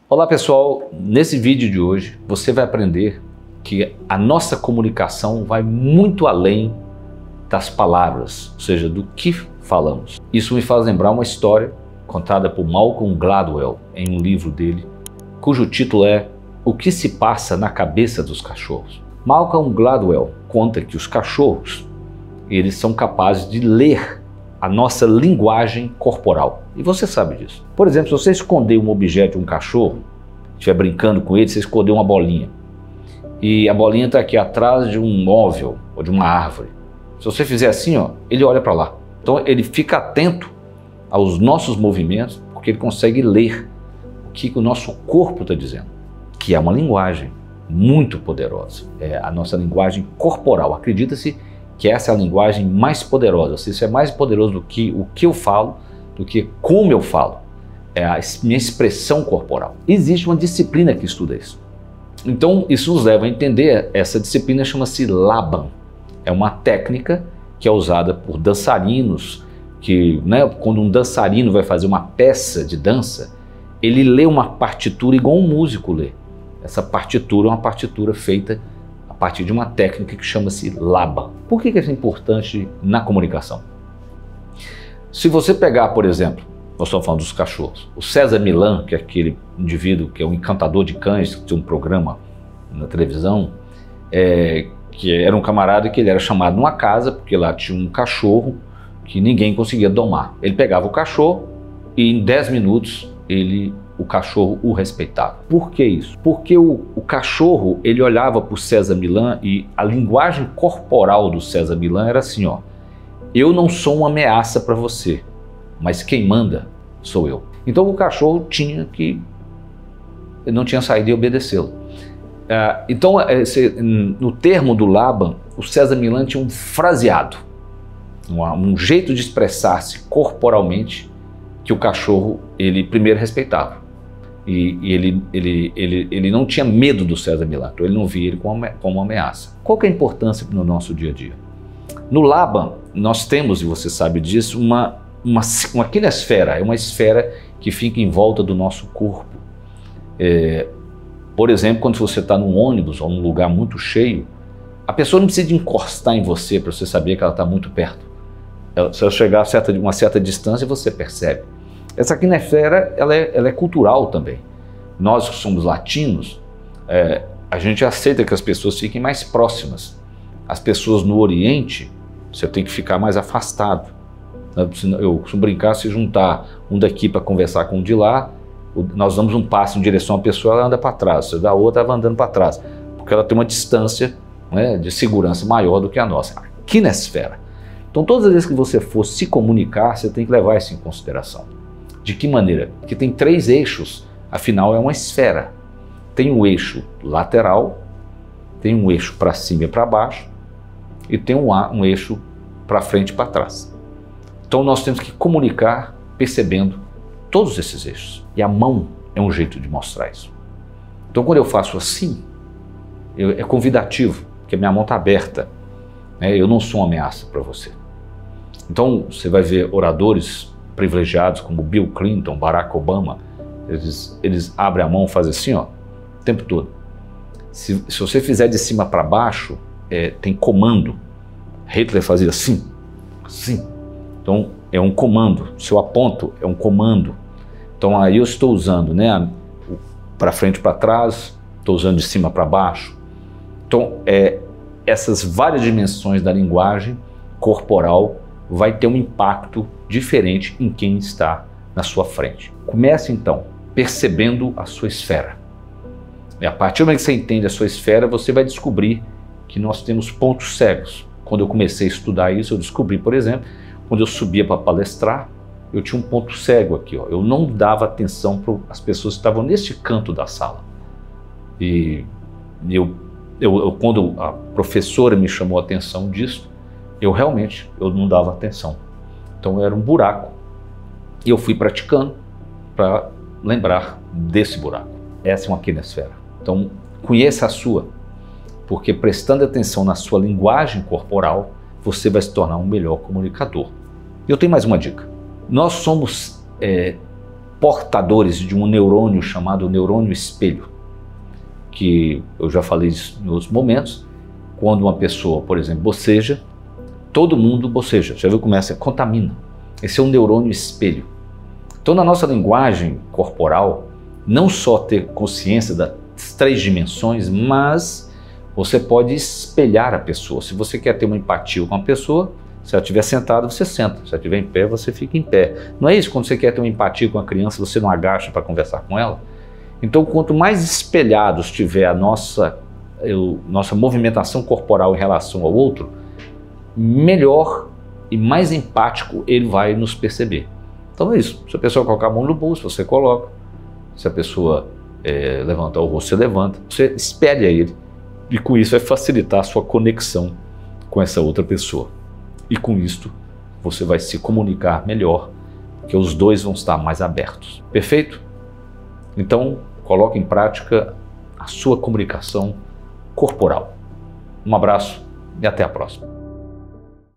Olá pessoal, nesse vídeo de hoje você vai aprender que a nossa comunicação vai muito além das palavras, ou seja, do que falamos. Isso me faz lembrar uma história contada por Malcolm Gladwell em um livro dele, cujo título é O que se passa na cabeça dos cachorros. Malcolm Gladwell conta que os cachorros, eles são capazes de ler a nossa linguagem corporal. E você sabe disso. Por exemplo, se você esconder um objeto de um cachorro, estiver brincando com ele, você esconder uma bolinha, e a bolinha está aqui atrás de um móvel ou de uma árvore. Se você fizer assim, ó, ele olha para lá. Então ele fica atento aos nossos movimentos, porque ele consegue ler o que o nosso corpo está dizendo, que é uma linguagem muito poderosa. É a nossa linguagem corporal. Acredita-se que essa é a linguagem mais poderosa. Isso é mais poderoso do que o que eu falo, do que como eu falo. É a minha expressão corporal. Existe uma disciplina que estuda isso. Então isso nos leva a entender, essa disciplina chama-se Laban. É uma técnica que é usada por dançarinos, que quando um dançarino vai fazer uma peça de dança, ele lê uma partitura igual um músico lê. Essa partitura é uma partitura feita a partir de uma técnica que chama-se Laban. Por que isso é importante na comunicação? Se você pegar, por exemplo, nós estamos falando dos cachorros, o César Millan, que é aquele indivíduo que é um encantador de cães, que tinha um programa na televisão, que era um camarada que ele era chamado numa casa, porque lá tinha um cachorro que ninguém conseguia domar. Ele pegava o cachorro e em 10 minutos o cachorro o respeitava. Por que isso? Porque o cachorro, ele olhava para o César Millan e a linguagem corporal do César Millan era assim, ó: eu não sou uma ameaça para você, mas quem manda sou eu. Então o cachorro não tinha saído e obedecê-lo. Então no termo do Laban, o César Millan tinha um fraseado, um jeito de expressar-se corporalmente que o cachorro ele primeiro respeitava. E ele não tinha medo do César Millan, então ele não via ele como uma ameaça. Qual que é a importância no nosso dia a dia? No Laban, nós temos, e você sabe disso, uma quinesfera, é uma esfera que fica em volta do nosso corpo. Por exemplo, quando você está num ônibus ou num lugar muito cheio, a pessoa não precisa de encostar em você para você saber que ela está muito perto. Se ela chegar a uma certa distância, você percebe. Essa quinesfera, ela é cultural também. Nós que somos latinos, a gente aceita que as pessoas fiquem mais próximas. As pessoas no Oriente, você tem que ficar mais afastado. Eu costumo brincar, se juntar um daqui para conversar com o de lá, nós damos um passo em direção à pessoa, ela anda para trás, você dá outra, ela vai andando para trás, porque ela tem uma distância de segurança maior do que a nossa. A quinesfera. Então todas as vezes que você for se comunicar, você tem que levar isso em consideração. De que maneira? Porque tem 3 eixos, afinal é uma esfera. Tem um eixo lateral, tem um eixo para cima e para baixo, e tem um eixo para frente e para trás. Então nós temos que comunicar percebendo todos esses eixos. E a mão é um jeito de mostrar isso. Então quando eu faço assim, é convidativo, porque a minha mão está aberta. Eu não sou uma ameaça para você. Então você vai ver oradores privilegiados como Bill Clinton, Barack Obama, eles abrem a mão e fazem assim, ó, o tempo todo. Se você fizer de cima para baixo, tem comando. Hitler fazia assim, assim. Então é um comando. Se eu aponto, é um comando. Então aí eu estou usando, para frente e para trás, estou usando de cima para baixo. Então essas várias dimensões da linguagem corporal vai ter um impacto diferente em quem está na sua frente. Comece então percebendo a sua esfera. E a partir do momento que você entende a sua esfera, você vai descobrir que nós temos pontos cegos. Quando eu comecei a estudar isso, eu descobri, por exemplo, quando eu subia para palestrar, eu tinha um ponto cego aqui, ó. Eu não dava atenção para as pessoas que estavam neste canto da sala. E quando a professora me chamou a atenção disso, eu não dava atenção. Então era um buraco. E eu fui praticando para lembrar desse buraco. Essa é uma quinesfera. Então conheça a sua, porque prestando atenção na sua linguagem corporal, você vai se tornar um melhor comunicador. E eu tenho mais uma dica. Nós somos portadores de um neurônio chamado neurônio espelho, que eu já falei disso em outros momentos. Quando uma pessoa, por exemplo, boceja, todo mundo boceja, já viu como contamina. Esse é um neurônio espelho. Então, na nossa linguagem corporal, não só ter consciência das 3 dimensões, mas você pode espelhar a pessoa. Se você quer ter uma empatia com a pessoa, se ela estiver sentada, você senta. Se ela estiver em pé, você fica em pé. Não é isso? Quando você quer ter uma empatia com a criança, você não agacha para conversar com ela? Então, quanto mais espelhados tiver a nossa movimentação corporal em relação ao outro, melhor e mais empático ele vai nos perceber. Então é isso. Se a pessoa colocar a mão no bolso, você coloca. Se a pessoa levantar o rosto, você levanta. Você espelha ele. E com isso vai facilitar a sua conexão com essa outra pessoa. E com isto você vai se comunicar melhor, porque os dois vão estar mais abertos. Perfeito? Então, coloque em prática a sua comunicação corporal. Um abraço e até a próxima.